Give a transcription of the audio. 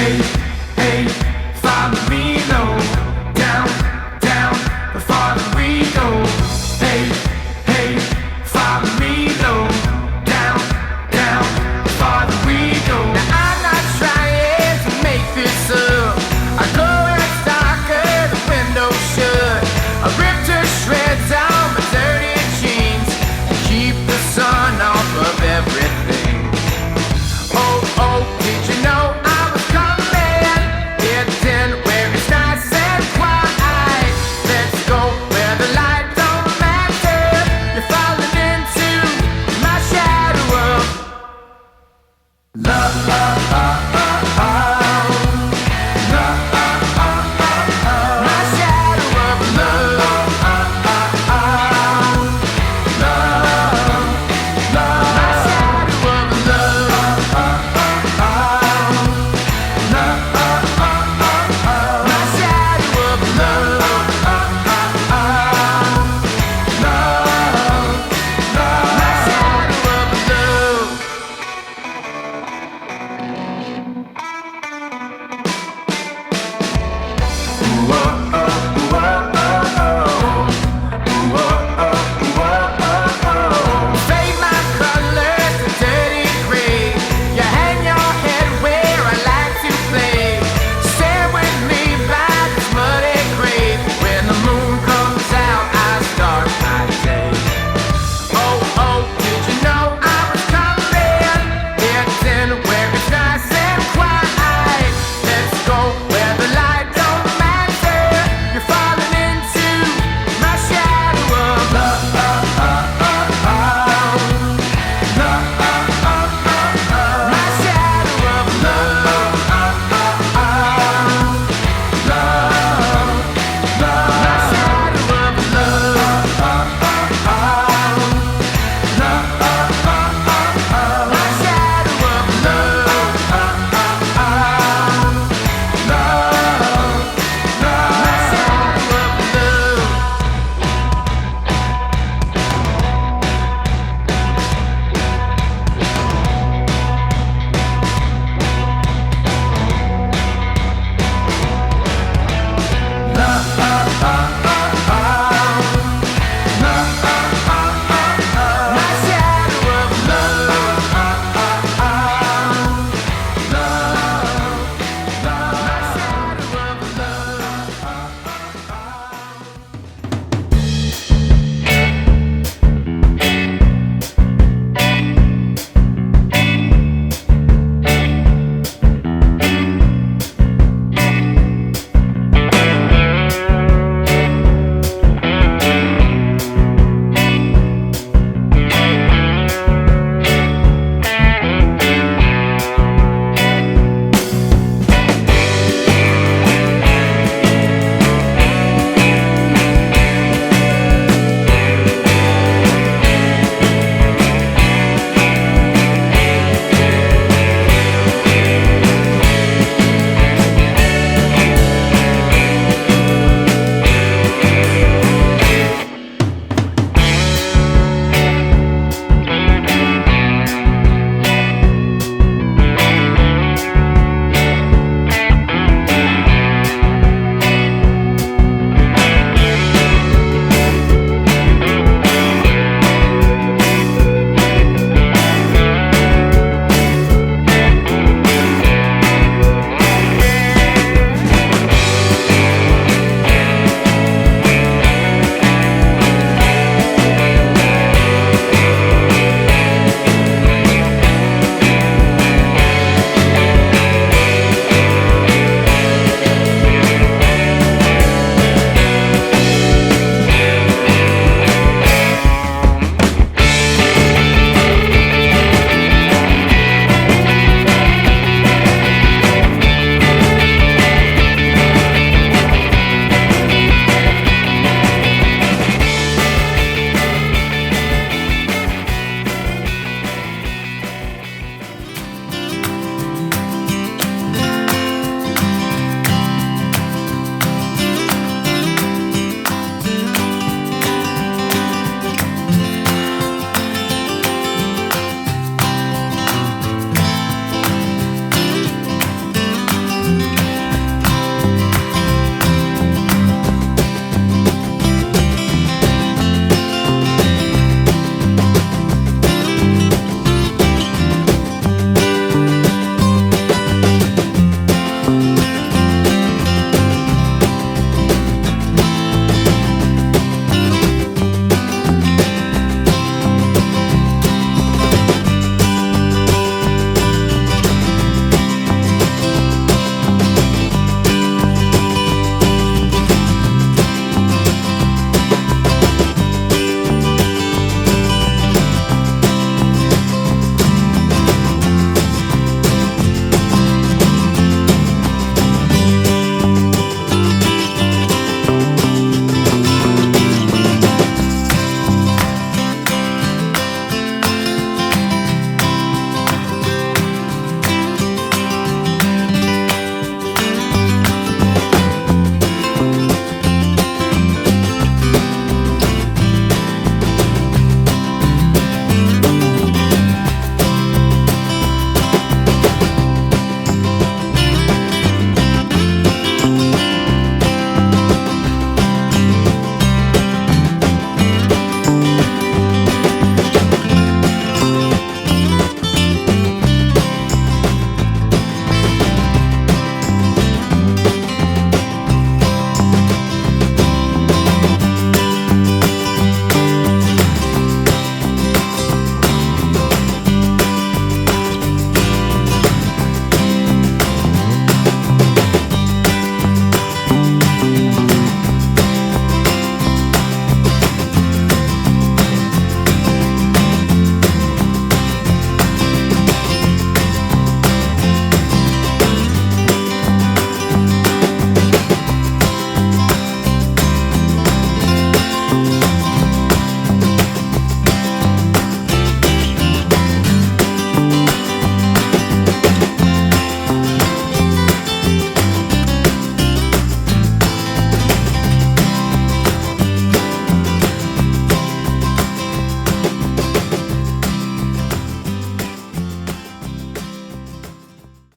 hey, hey, follow me low. Down, down, the farther we go. Hey, hey, follow me low. Down, down, the farther we go. Now I'm not trying to make this up. I go as dark as the window shut. I rip to shreds out my dirty jeans and keep the sun off of everything. Oh, oh, did you know I was coming? Getting where it's nice and quiet. Let's go where the light don't matter. You're falling into my shadow of love, love, love.